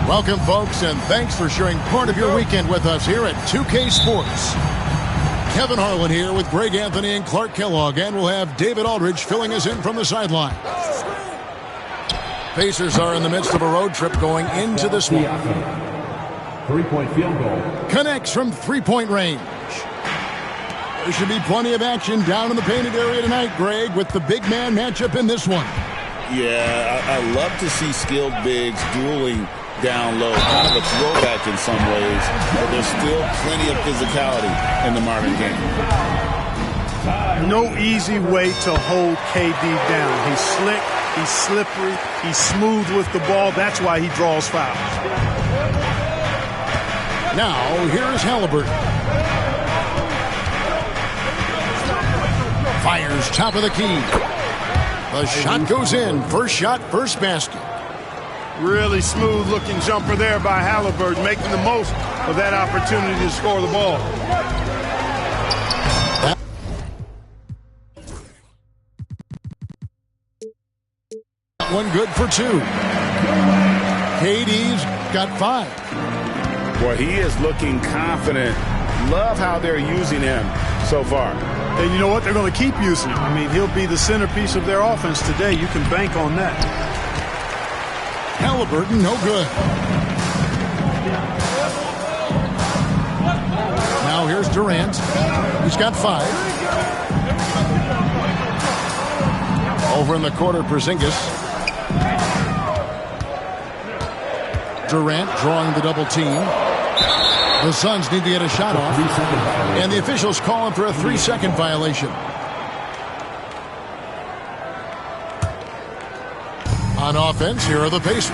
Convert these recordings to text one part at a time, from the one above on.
Welcome, folks, and thanks for sharing part of your weekend with us here at 2K Sports. Kevin Harlan here with Greg Anthony and Clark Kellogg, and we'll have David Aldridge filling us in from the sideline. Pacers are in the midst of a road trip going into this one. Three-point field goal. Connects from three-point range. There should be plenty of action down in the painted area tonight, Greg, with the big man matchup in this one. Yeah, I love to see skilled bigs dueling down low. Kind of a throwback in some ways, but there's still plenty of physicality in the modern game. No easy way to hold KD down. He's slick, he's slippery, he's smooth with the ball. That's why he draws fouls. Now, here's Halliburton. Fires top of the key. The shot goes in. First shot, first basket. Really smooth looking jumper there by Halliburton, making the most of that opportunity to score the ball. One good for two. KD's got 5. Boy, he is looking confident. Love how they're using him so far. And you know what? They're going to keep using him. I mean, he'll be the centerpiece of their offense today. You can bank on that. Halliburton, no good. Now here's Durant. He's got 5. Over in the corner, Porzingis. Durant drawing the double team. The Suns need to get a shot off. And the officials calling for a 3-second violation. On offense, here are the Pacers.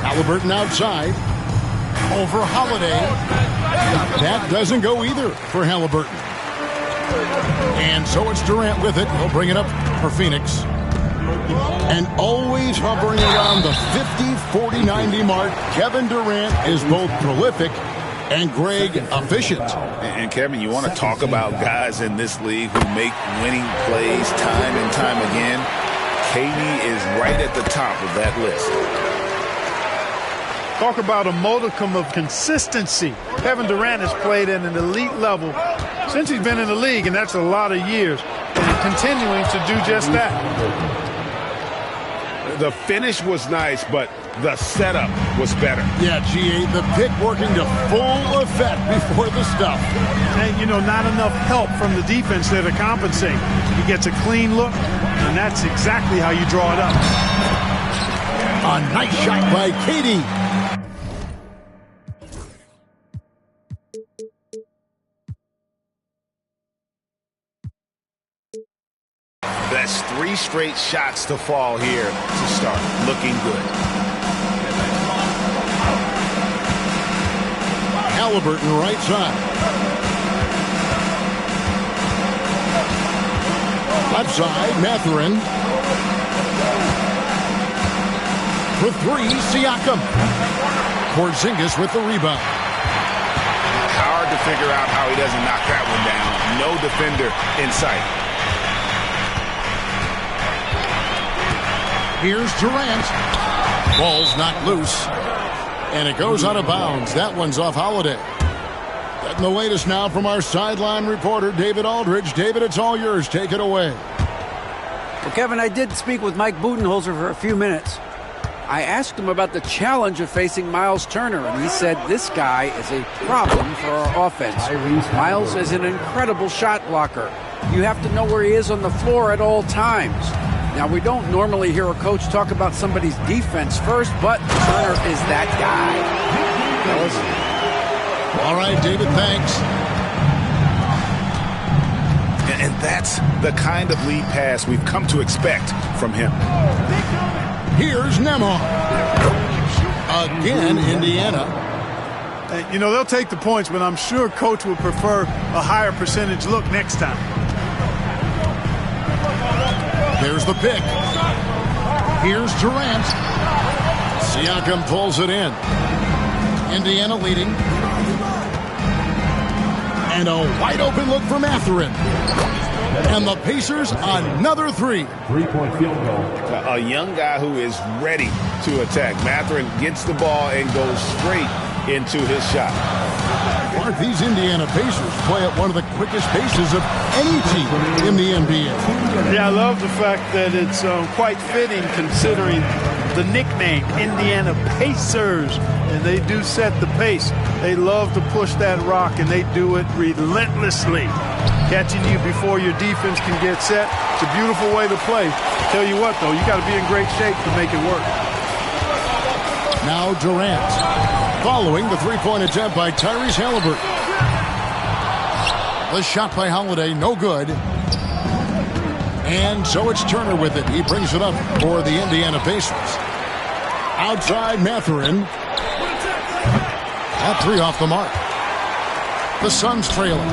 Halliburton outside. Over Holiday. That doesn't go either for Halliburton. And so it's Durant with it. He'll bring it up for Phoenix. And always hovering around the 50, 40, 90 mark, Kevin Durant is both prolific and, Greg, efficient. And Kevin, you want to talk about guys in this league who make winning plays time and time again? KD is right at the top of that list. Talk about a modicum of consistency. Kevin Durant has played at an elite level since he's been in the league, and that's a lot of years. And continuing to do just that. The finish was nice, but the setup was better. Yeah, G.A., the pick working to full effect before the stuff. And, you know, not enough help from the defense there to compensate. He gets a clean look, and that's exactly how you draw it up. A nice shot by KD. That's 3 straight shots to fall here to start. Looking good. Halliburton right side. Left side, Mathurin. For 3, Siakam. Porzingis with the rebound. Hard to figure out how he doesn't knock that one down. No defender in sight. Here's Durant. Ball's knocked loose. And it goes out of bounds. That one's off Holiday. Getting the latest now from our sideline reporter, David Aldridge. David, it's all yours. Take it away. Well, Kevin, I did speak with Mike Budenholzer for a few minutes. I asked him about the challenge of facing Miles Turner, and he said this guy is a problem for our offense. Miles is an incredible shot blocker. You have to know where he is on the floor at all times. Now, we don't normally hear a coach talk about somebody's defense first, but Turner is that guy. Fellas. All right, David, thanks. And that's the kind of lead pass we've come to expect from him. Here's Nembhard. Again, Indiana. You know, they'll take the points, but I'm sure Coach would prefer a higher percentage look next time. There's the pick. Here's Durant. Siakam pulls it in. Indiana leading. And a wide open look for Mathurin. And the Pacers another three. 3-point field goal. A young guy who is ready to attack. Mathurin gets the ball and goes straight into his shot. Mark, these Indiana Pacers play at one of the quickest paces of any team in the NBA. Yeah, I love the fact that it's quite fitting considering the nickname, Indiana Pacers. And they do set the pace. They love to push that rock, and they do it relentlessly. Catching you before your defense can get set. It's a beautiful way to play. Tell you what, though, you got to be in great shape to make it work. Now Durant, following the three-point attempt by Tyrese Haliburton. The shot by Holiday, no good. And so it's Turner with it. He brings it up for the Indiana Pacers. Outside Mathurin. That three off the mark. The Suns trailing.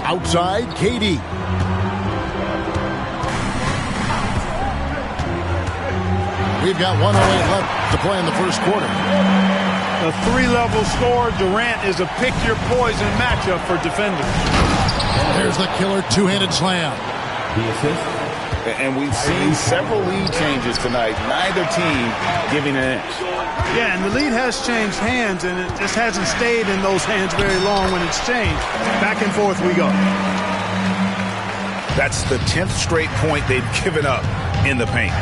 Outside, KD. We've got 1:08 left to play in the first quarter. A three-level scorer, Durant is a pick-your-poison matchup for defenders. There's the killer two-handed slam. The assist. And we've seen several lead changes tonight. Neither team giving an inch. Yeah, and the lead has changed hands, and it just hasn't stayed in those hands very long when it's changed. Back and forth we go. That's the 10th straight point they've given up in the paint.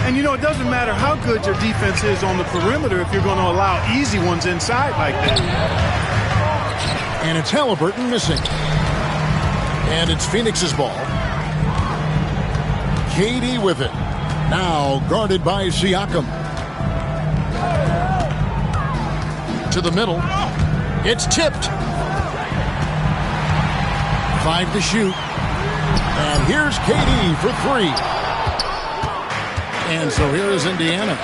And, you know, it doesn't matter how good your defense is on the perimeter if you're going to allow easy ones inside like that. And it's Haliburton missing. And it's Phoenix's ball. KD with it. Now guarded by Siakam. To the middle. It's tipped. 5 to shoot. And here's KD for 3. And so here is Indiana.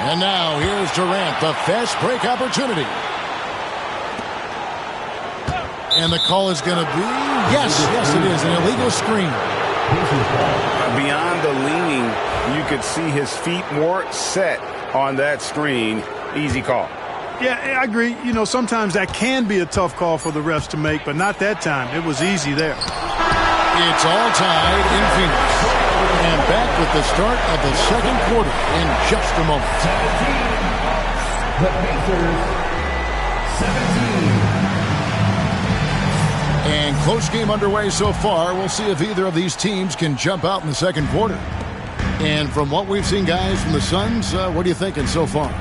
And now here's Durant, the fast break opportunity. And the call is going to be, yes, it is, an illegal screen. Beyond the leaning, you could see his feet more set on that screen. Easy call. Yeah, I agree. You know, sometimes that can be a tough call for the refs to make, but not that time. It was easy there. It's all tied in Phoenix. And back with the start of the second quarter in just a moment. 17. The Pacers, 17. And close game underway so far. We'll see if either of these teams can jump out in the second quarter. And from what we've seen, guys, from the Suns, what are you thinking so far?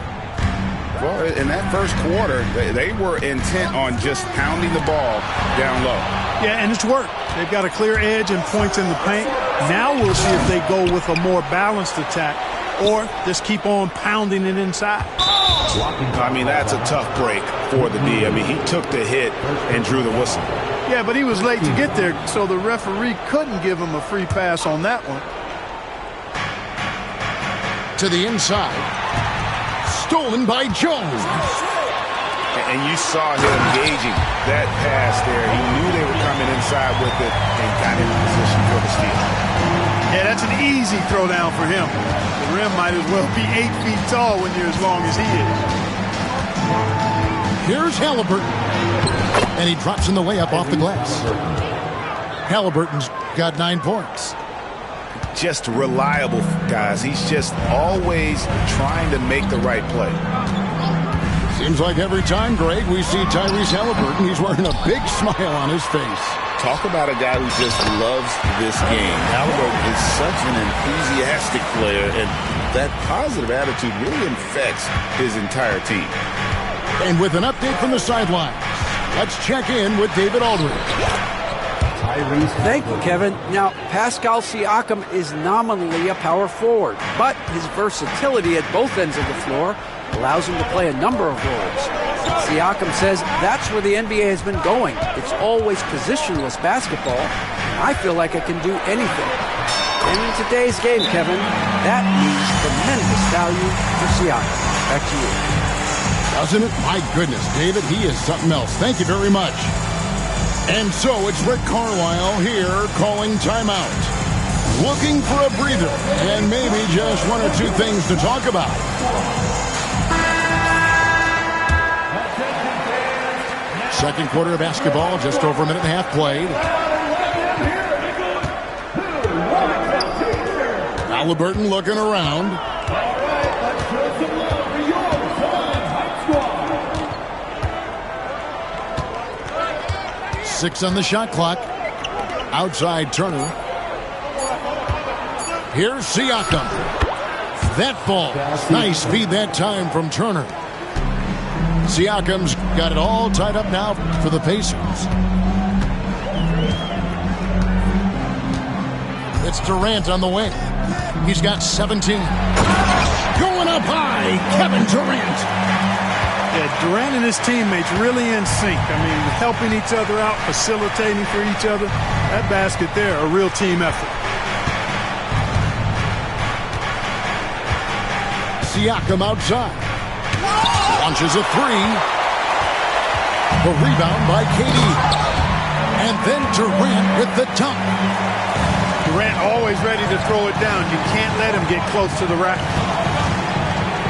Well, in that first quarter, they were intent on just pounding the ball down low. Yeah, and it's worked. They've got a clear edge and points in the paint. Now we'll see if they go with a more balanced attack or just keep on pounding it inside. I mean, that's a tough break for the D. I mean, he took the hit and drew the whistle. Yeah, but he was late to get there, so the referee couldn't give him a free pass on that one. To the inside. Stolen by Jones. And you saw him gauging that pass there. He knew they were coming inside with it and got in position for the steal. Yeah, that's an easy throwdown for him. The rim might as well be 8 feet tall when you're as long as he is. Here's Haliburton. And he drops in the layup off the glass. Haliburton's got 9 points. Just reliable, guys. He's just always trying to make the right play. Seems like every time, Greg, we see Tyrese Haliburton, he's wearing a big smile on his face. Talk about a guy who just loves this game. Haliburton is such an enthusiastic player, and that positive attitude really infects his entire team. And with an update from the sidelines, let's check in with David Aldridge. Thank you, Kevin. Now, Pascal Siakam is nominally a power forward, but his versatility at both ends of the floor allows him to play a number of roles. Siakam says that's where the NBA has been going. It's always positionless basketball. I feel like I can do anything. And in today's game, Kevin, that means tremendous value for Siakam. Back to you. Doesn't it? My goodness, David, he is something else. Thank you very much. And so it's Rick Carlisle here calling timeout. looking for a breather and maybe just one or two things to talk about. Second quarter of basketball, just over a minute and a half played. Halliburton looking around. Six on the shot clock. Outside Turner. Here's Siakam. That ball. Nice feed that time from Turner. Siakam's got it all tied up now for the Pacers. It's Durant on the wing. He's got 17. Going up high, Kevin Durant. Yeah, Durant and his teammates really in sync. I mean, helping each other out, facilitating for each other. That basket there, a real team effort. Siakam outside. Launches a three. The rebound by KD. And then Durant with the dunk. Durant always ready to throw it down. You can't let him get close to the rack.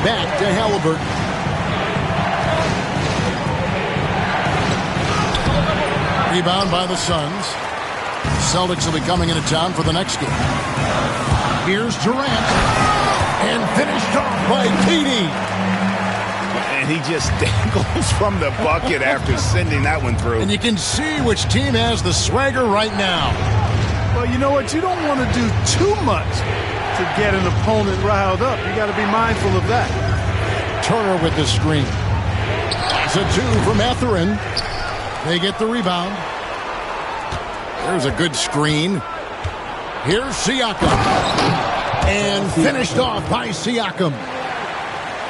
Back to Halliburton. Rebound by the Suns. Celtics will be coming into town for the next game. Here's Durant. And finished off by KD. And he just dangles from the bucket after sending that one through. And you can see which team has the swagger right now. Well, you know what? You don't want to do too much to get an opponent riled up. You got to be mindful of that. Turner with the screen. It's a two for Mathurin. They get the rebound. There's a good screen. Here's Siakam. And finished off by Siakam.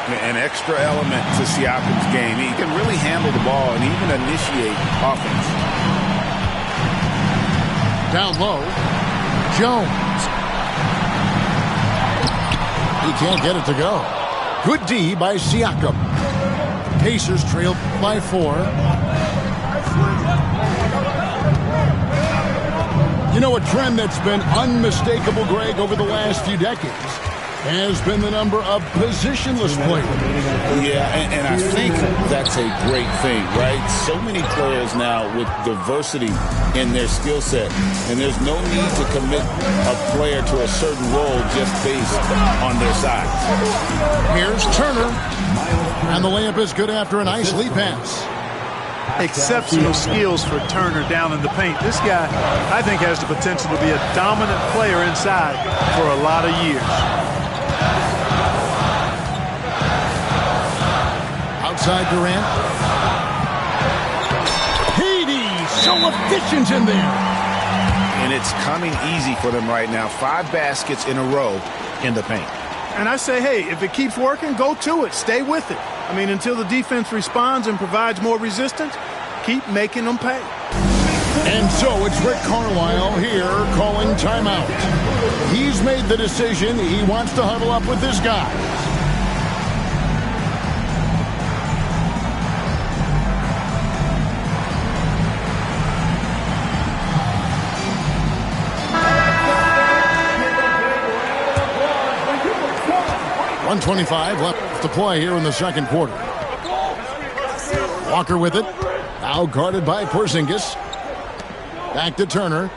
An extra element to Siakam's game. He can really handle the ball and even initiate offense. Down low. Jones. He can't get it to go. Good D by Siakam. Pacers trail by 4. You know, a trend that's been unmistakable, Greg, over the last few decades has been the number of positionless players. Yeah, and I think that's a great thing, right? So many players now with diversity in their skill set, and there's no need to commit a player to a certain role just based on their size. Here's Turner, and the layup is good after a nice lead pass. Exceptional skills for Turner down in the paint. This guy, I think, has the potential to be a dominant player inside for a lot of years. Outside Durant. KD, so efficient in there. And it's coming easy for them right now. 5 baskets in a row in the paint. And I say, hey, if it keeps working, go to it. Stay with it. I mean, until the defense responds and provides more resistance, keep making them pay. And so it's Rick Carlisle here calling timeout. He's made the decision. He wants to huddle up with his guys. .125 left to play here in the second quarter. Walker with it. Now guarded by Porzingis. Back to Turner.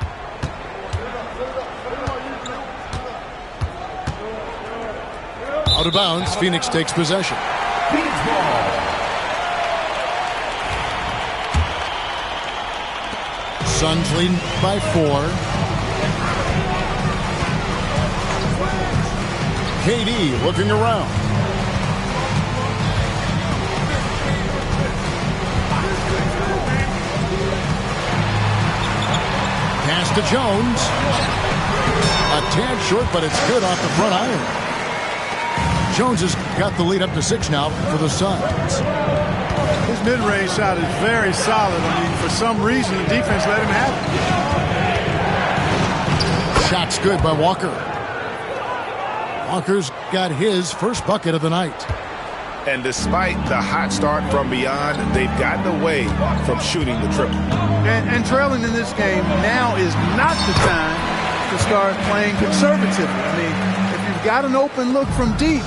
Out of bounds. Phoenix takes possession. Suns leading by 4. KD looking around. Pass to Jones. A tad short, but it's good off the front iron. Jones has got the lead up to 6 now for the Suns. His mid-range shot is very solid. I mean, for some reason, the defense let him have it. Shot's good by Walker. Walker's got his first bucket of the night. And despite the hot start from beyond, they've gotten away from shooting the triple. And trailing in this game, now is not the time to to start playing conservatively. I mean, if you've got an open look from deep,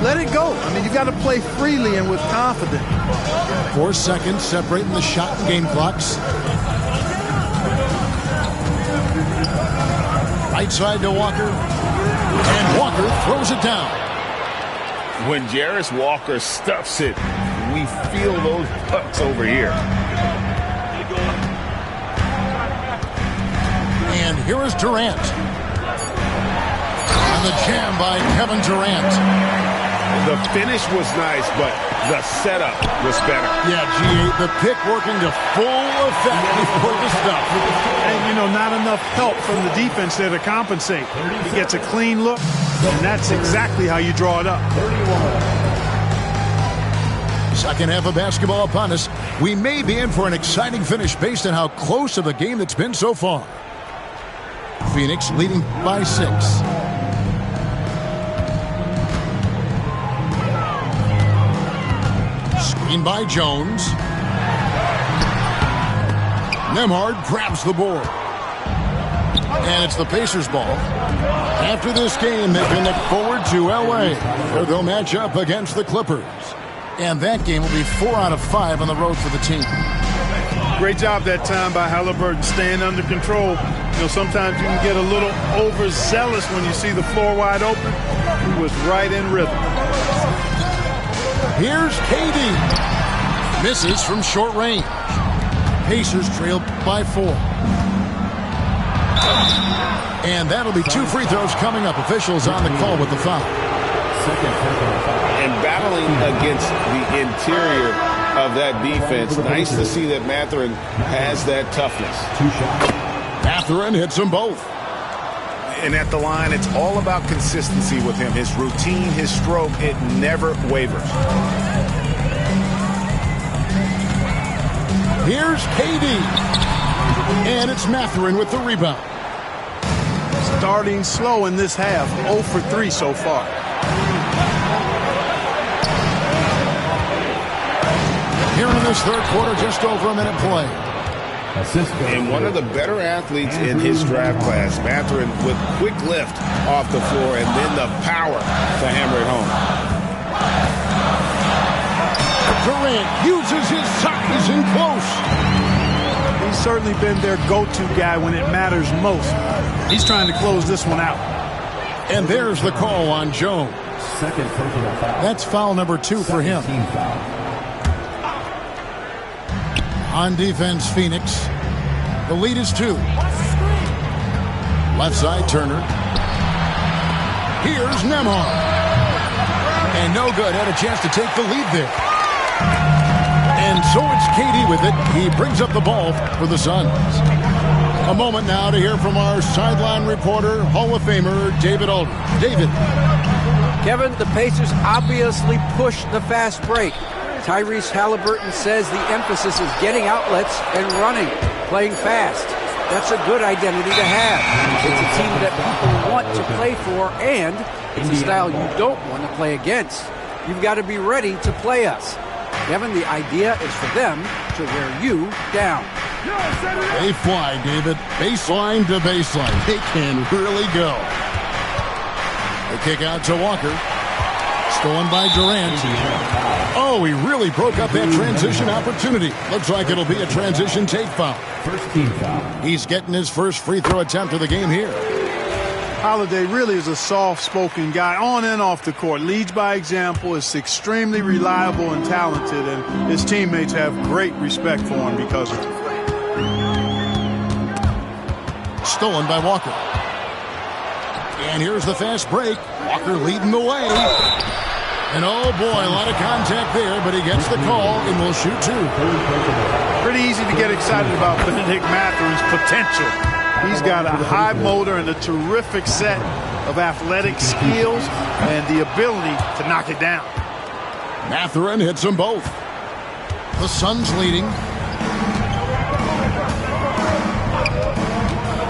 let it go. I mean, you've got to play freely and with confidence. 4 seconds separating the shot and game clocks. Right side to Walker. And Walker throws it down. When Jarace Walker stuffs it, we feel those pucks over here. And here is Durant. And the jam by Kevin Durant. The finish was nice, but the setup was better. Yeah, G8, the pick working to full effect before the stuff. And, you know, not enough help from the defense there to compensate. He gets a clean look, and that's exactly how you draw it up. Second half of basketball upon us. We may be in for an exciting finish based on how close of a game that's been so far. Phoenix leading by 6. Screen by Jones. Nembhard grabs the board. And it's the Pacers' ball. After this game, they can look forward to L.A., where they'll match up against the Clippers. And that game will be 4 out of 5 on the road for the team. Great job that time by Haliburton, staying under control. You know, sometimes you can get a little overzealous when you see the floor wide open. He was right in rhythm. Here's KD. Misses from short range. Pacers trail by 4. And that'll be 2 free throws coming up. Officials on the call with the foul. And battling against the interior of that defense, nice to see that Mathurin has that toughness. Mathurin hits them both. And at the line, it's all about consistency with him. His routine, his stroke, it never wavers. Here's KD. And it's Mathurin with the rebound. Starting slow in this half, 0 for 3 so far. Here in this third quarter, just over a minute play. And one of the better athletes in his draft class, Mathurin, with quick lift off the floor and then the power to hammer it home. Durant uses his size in close. He's certainly been their go-to guy when it matters most. He's trying to close this one out. And there's the call on Jones. That's foul number 2 for him. On defense, Phoenix. The lead is 2. Left side, Turner. Here's Nembhard. And no good. Had a chance to take the lead there. And so it's KD with it. He brings up the ball for the Suns. A moment now to hear from our sideline reporter, Hall of Famer David Aldridge. David. Kevin, the Pacers obviously pushed the fast break. Tyrese Haliburton says the emphasis is getting outlets and running, playing fast. That's a good identity to have. It's a team that people want to play for, and it's a style you don't want to play against. You've got to be ready to play us. Kevin, the idea is for them to wear you down. They fly, David. Baseline to baseline. They can really go. The kick out to Walker. Stolen by Durant. Oh, he really broke up that transition opportunity. Looks like it'll be a transition take foul. First team foul. He's getting his first free throw attempt of the game here. Holiday really is a soft-spoken guy on and off the court. Leads by example, is extremely reliable and talented, and his teammates have great respect for him because of it. Stolen by Walker. And here's the fast break. Walker leading the way. And oh boy, a lot of contact there, but he gets the call and will shoot 2. Pretty easy to get excited about Bennedict Mathurin's potential. He's got a high motor and a terrific set of athletic skills and the ability to knock it down. Mathurin hits them both. The Suns leading.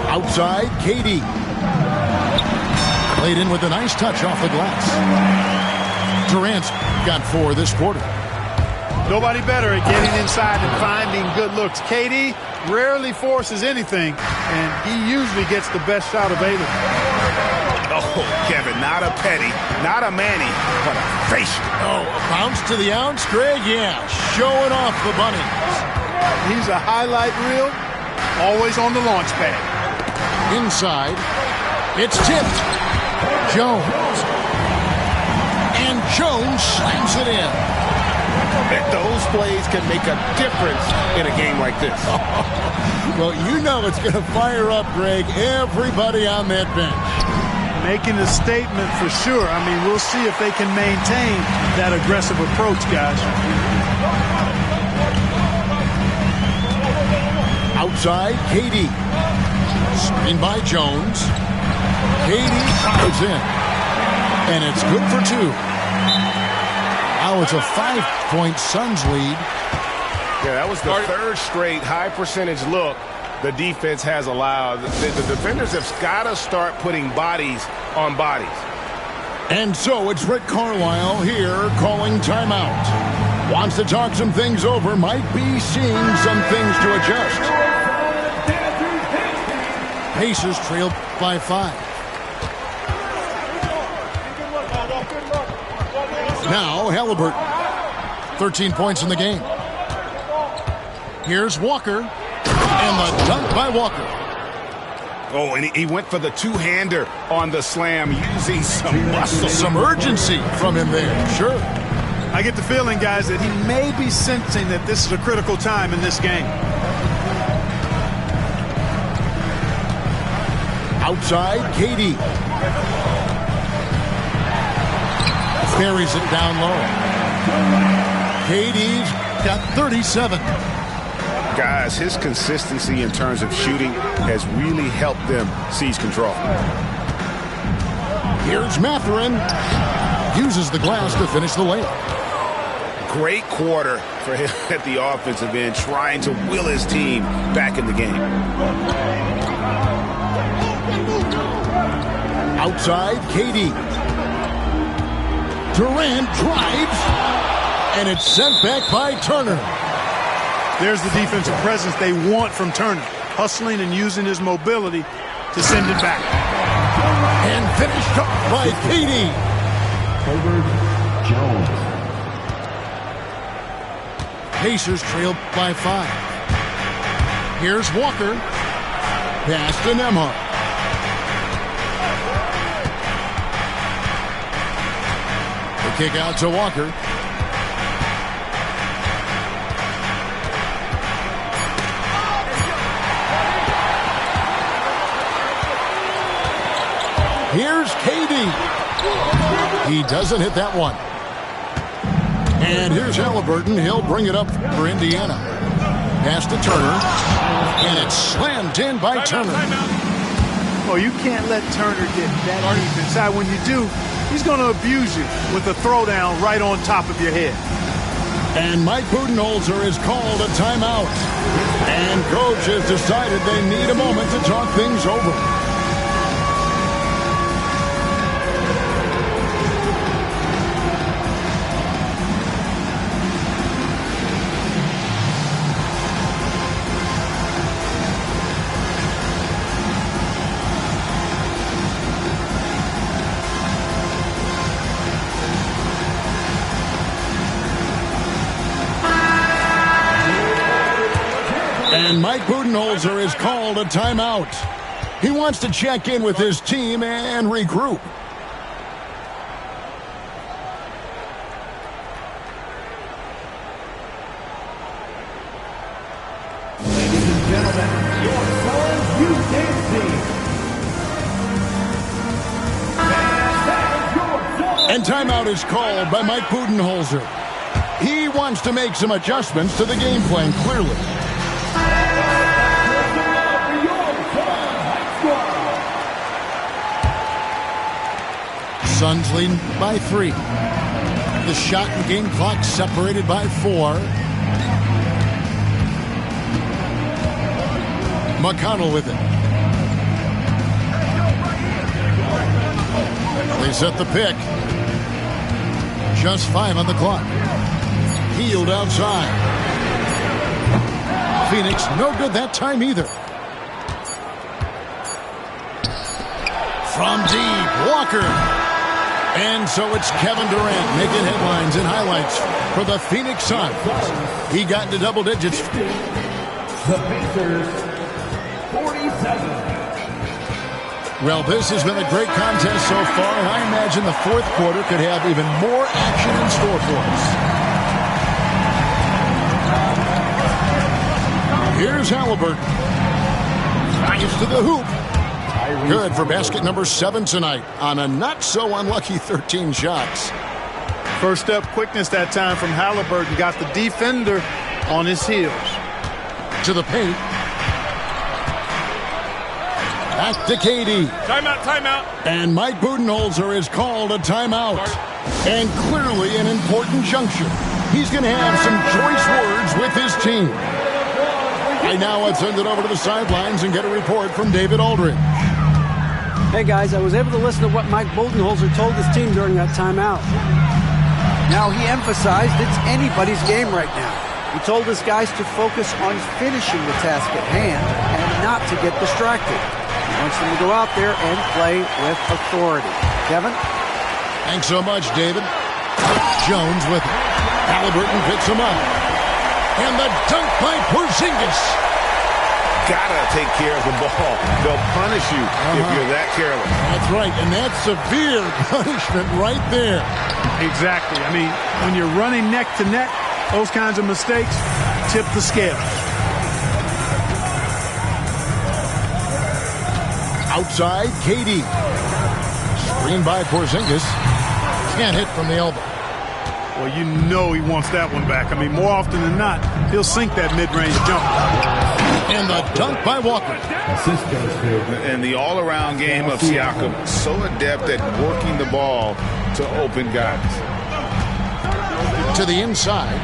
Outside, KD. Played in with a nice touch off the glass. Durant's got 4 this quarter. Nobody better at getting inside and finding good looks. KD, rarely forces anything, and he usually gets the best shot available. Oh, Kevin, not a Petty, not a Manny, but a facial. Oh, a bounce to the ounce, Greg? Yeah, showing off the bunnies. He's a highlight reel, always on the launch pad. Inside, it's tipped. Jones. And Jones slams it in. Those plays can make a difference in a game like this. Well, you know it's going to fire up, Greg, everybody on that bench. Making a statement for sure. I mean, we'll see if they can maintain that aggressive approach, guys. Outside, KD. Screen by Jones. KD fires in. And it's good for two. Now it's a 5-point Suns lead. Yeah, that was the third straight high percentage look the defense has allowed. The defenders have got to start putting bodies on bodies. And so it's Rick Carlisle here calling timeout. Wants to talk some things over, might be seeing some things to adjust. Pacers trail by 5. Now Halliburton, 13 points in the game. Here's Walker, and the dunk by Walker. Oh, and he went for the two-hander on the slam, using some muscle. Some urgency from him there, sure. I get the feeling, guys, that he may be sensing that this is a critical time in this game. Outside, KD. Carries it down low. KD's got 37. Guys, his consistency in terms of shooting has really helped them seize control. Here's Mathurin. Uses the glass to finish the layup. Great quarter for him at the offensive end, trying to will his team back in the game. Outside, KD. Durant drives, and it's sent back by Turner. There's the defensive presence they want from Turner, hustling and using his mobility to send it back. And finished up by KD. Herbert Jones. Pacers trail by 5. Here's Walker. Pass to Nembhard. The kick out to Walker. Here's KD. He doesn't hit that one. And here's Halliburton. He'll bring it up for Indiana. Pass to Turner. And it's slammed in by Turner. Oh, you can't let Turner get that deep inside. When you do, he's going to abuse you with a throwdown right on top of your head. And Mike Budenholzer is called a timeout. And coach has decided they need a moment to talk things over. And Mike Budenholzer is called a timeout. He wants to check in with his team and regroup. Ladies and gentlemen, your Suns U10 team. And timeout is called by Mike Budenholzer. He wants to make some adjustments to the game plan, clearly. Suns leading by 3. The shot and game clock separated by 4. McConnell with it. They set the pick. Just 5 on the clock. Hield outside. Phoenix, no good that time either. From deep, Walker. And so it's Kevin Durant making headlines and highlights for the Phoenix Suns. He got into double digits. The Pacers, 47. Well, this has been a great contest so far, and I imagine the fourth quarter could have even more action in store for us. Here's Halliburton. Gets to the hoop. Good for basket number 7 tonight on a not-so-unlucky 13 shots. First step quickness that time from Halliburton. Got the defender on his heels. To the paint. Back to KD. Timeout. And Mike Budenholzer is called a timeout. And clearly an important juncture. He's going to have some choice words with his team. Right now, let's send it over to the sidelines and get a report from David Aldridge. Hey, guys, I was able to listen to what Mike Budenholzer told his team during that timeout. Now, he emphasized it's anybody's game right now. He told his guys to focus on finishing the task at hand and not to get distracted. He wants them to go out there and play with authority. Kevin? Thanks so much, David. Jones with it. Halliburton picks him up. And the dunk by Porzingis. Gotta take care of the ball. They'll punish you if you're that careless. That's right, and that's severe punishment right there. Exactly. I mean, when you're running neck to neck, those kinds of mistakes tip the scale. Outside, KD. Screen by Porzingis. Can't hit from the elbow. Well, you know he wants that one back. I mean, more often than not, he'll sink that mid-range jump. And the dunk by Walker. And the all-around game of Siakam, so adept at working the ball to open guys. To the inside.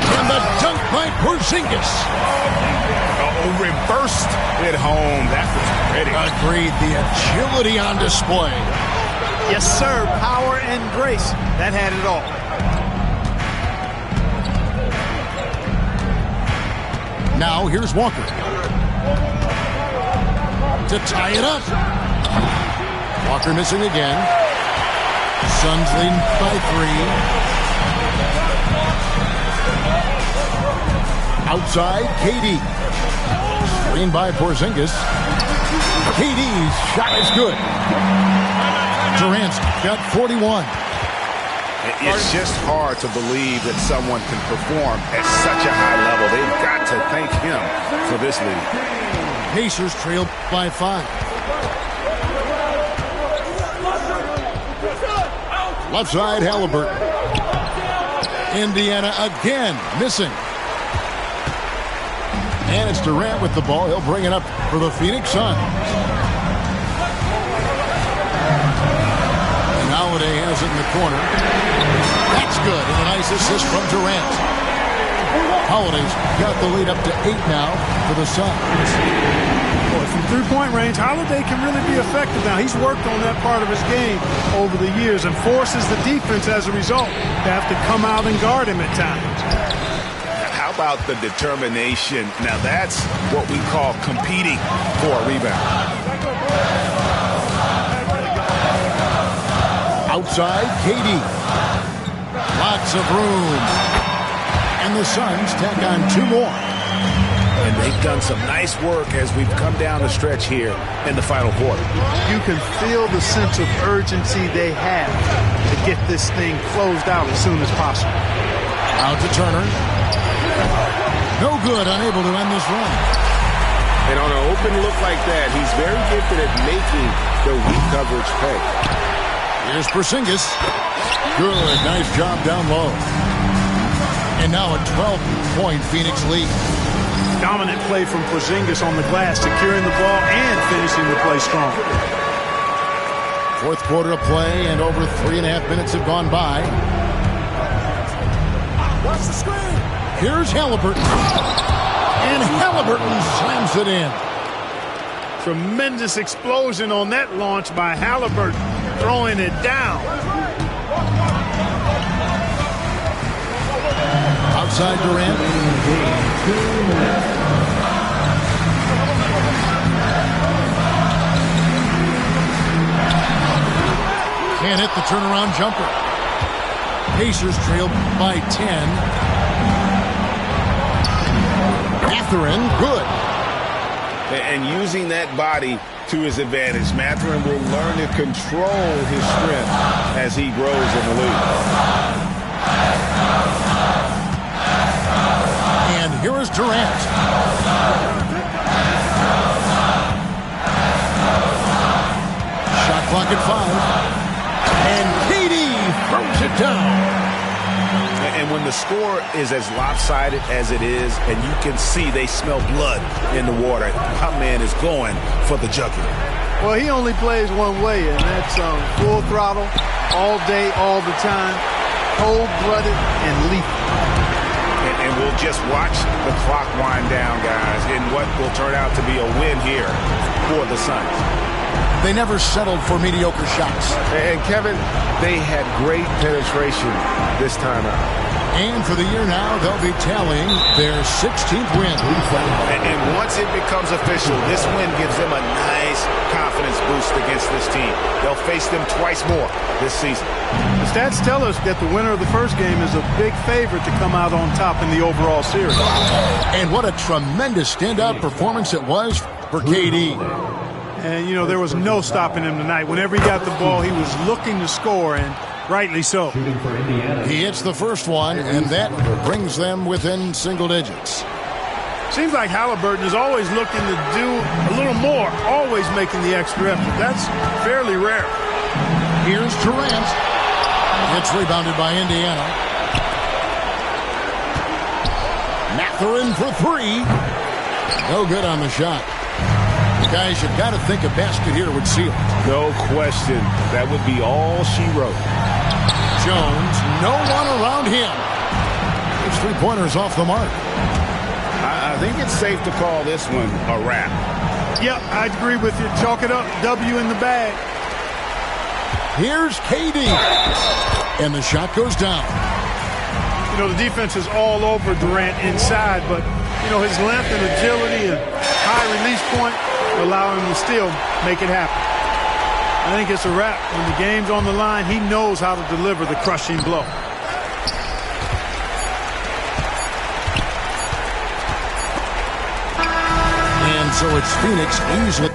And the dunk by Porzingis. Oh, reversed it home. That was pretty. Agreed. The agility on display. Yes, sir. Power and grace. That had it all. Now here's Walker. To tie it up. Walker missing again. Suns leading by 3. Outside, KD. Screen by Porzingis. KD's shot is good. Durant's got 41. It's just hard to believe that someone can perform at such a high level. They've got to thank him for this lead. Pacers trailed by 5. Left side, Halliburton. Indiana again missing. And it's Durant with the ball. He'll bring it up for the Phoenix Suns. And Holiday has it in the corner. That's good. And a nice assist from Durant. Holiday's got the lead up to 8 now for the Suns. Boy, from three-point range, Holiday can really be effective now. He's worked on that part of his game over the years and forces the defense as a result to have to come out and guard him at times. How about the determination? Now that's what we call competing for a rebound. Outside, KD. Lots of room. And the Suns tack on 2 more. And they've done some nice work as we've come down the stretch here in the final quarter. You can feel the sense of urgency they have to get this thing closed out as soon as possible. Out to Turner. No good, unable to end this run. And on an open look like that, he's very gifted at making the weak coverage pay. Here's Porzingis. Good, nice job down low. And now a 12-point Phoenix lead. Dominant play from Porzingis on the glass, securing the ball and finishing the play strong. Fourth quarter of play, and over 3.5 minutes have gone by. Watch the screen. Here's Halliburton. And Halliburton slams it in. Tremendous explosion on that launch by Halliburton, throwing it down. Outside Durant. Can't hit the turnaround jumper. Pacers trail by 10. Mathurin, good. And using that body to his advantage, Mathurin will learn to control his strength as he grows in the league. And here is Durant. Shot clock at 5. And KD throws it down. And when the score is as lopsided as it is, and you can see they smell blood in the water, my man is going for the jugular. Well, he only plays one way, and that's full throttle, all day, all the time, cold-blooded and lethal. And we'll just watch the clock wind down, guys, in what will turn out to be a win here for the Suns. They never settled for mediocre shots. And, Kevin, they had great penetration this time out. And for the year now, they'll be tallying their 16th win. And once it becomes official, this win gives them a nice confidence boost against this team. They'll face them twice more this season. The stats tell us that the winner of the first game is a big favorite to come out on top in the overall series. And what a tremendous standout performance it was for KD. And, you know, there was no stopping him tonight. Whenever he got the ball, he was looking to score, and rightly so. He hits the first one, and that brings them within single digits. Seems like Halliburton is always looking to do a little more, always making the extra effort. That's fairly rare. Here's Durant. It's rebounded by Indiana. Mathurin for 3. No good on the shot. Guys, you've got to think a basket here would seal it. No question. That would be all she wrote. Jones, no one around him. His three-pointers off the mark. I think it's safe to call this one a wrap. Yep, I agree with you. Chalk it up. W in the bag. Here's KD. And the shot goes down. You know, the defense is all over Durant inside, but, you know, his length and agility and high release point allow him to still make it happen. I think it's a wrap. When the game's on the line, he knows how to deliver the crushing blow. And so it's Phoenix easily.